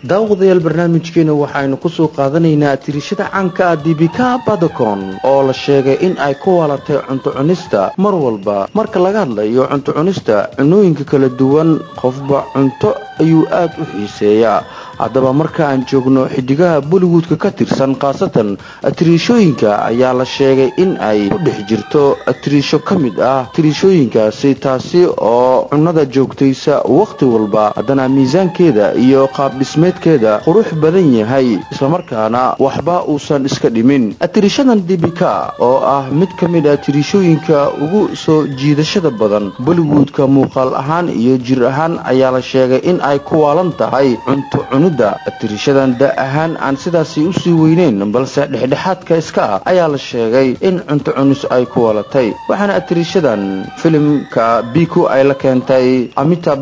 daawadayaal barnaamijkeena waxaynu ku soo qaadanaynaa tirishada caanka ah dibika badakon oo la sheegay in ay ku waalatay cunto cunista mar walba marka laga hadlayo cunto cunista cunooyinka kala duwan qofba cunto ayuu aad u xiiseeyaa haddaba marka aan joogno xidigaha Bollywoodka ka tirsan qaasatan atariishooyinka ayaa la sheegay in ay ku dhex jirto atariisho kamid ah atariishooyinkaasi taasi oo cunada joogtaysa waqti walba haddana miisaankeeda iyo qaab dhismeedkeeda qurux badan yahay isla markaana waxba uusan iska dhimin atariishadan dibika oo ah mid kamid ah atariishooyinka ugu soo jiidashada badan Bollywoodka muuqaal ahaan iyo jir ahaan ayaa la sheegay in ay ku waalan tahay cunto cunida atariishadan da ahaan aan sidaasi u sii weyneyn balse dhexdhexaadka iska ah ayaa la sheegay in cunto cunus ay ku waalatay waxaana atariishadan filimka biku ay la keentay Amitabh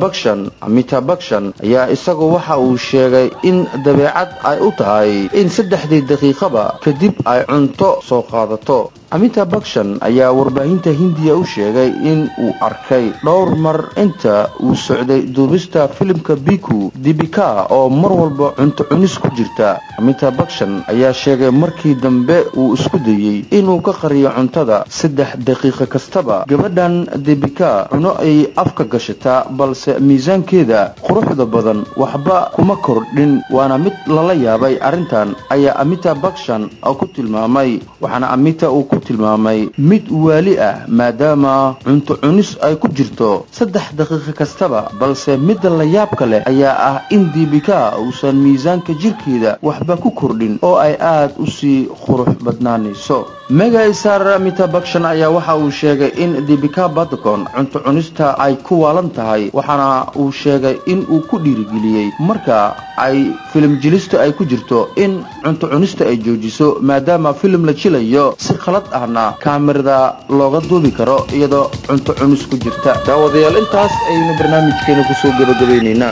Bachchan ayaa isagu waxa uu sheegay in dabeecad ay u tahay in 3 daqiiqaba kadib ay cunto soo qaadato Amitabh Bachchan ayaa warbaahinta Hindiya u sheegay in uu arkay dhowr mar inta uu socday duubista filimka Biku Dibika oo mar walba cunto cunis ku jirta Amitabh Bachchan ayaa sheegay markii dambe uu isku dayay inuu ka qariyo cuntada 3 daqiiqo kastaba gabadhan Dibika cuno ay afka gashata balse miisaankeeda quruxda badan waxba kuma kordhin waana mid lala yaabay arintan ayaa Amitabh Bachchan ku tilmaamay waxaana Amitabh uu ku tilmaamay mid wali ah maadaama cunto cunis ay ku jirto 3 daqiiqo kastaba balse mid la yaab kale ayaa ah in Dibika uusan miisaanka jirkeeda waxba ku kordhin oo ay aad u sii qurux badnaanayso mega star Amitabh Bachchan ayaa waxa uu sheegay in Dibika Badakon cunto cunista ay ku waalan tahay waxaana uu sheegay in uu ku dhiirigeliyay marka ay film jilista ay ku jirto in cunto cunista ay joojiso maadaama film la jilayo si qalad ahna kaamirada looga duubi karo iyadoo cunto cunus ku jirta daawadayaal intaas aynu barnaamijkeena ku soo gabagabeynayna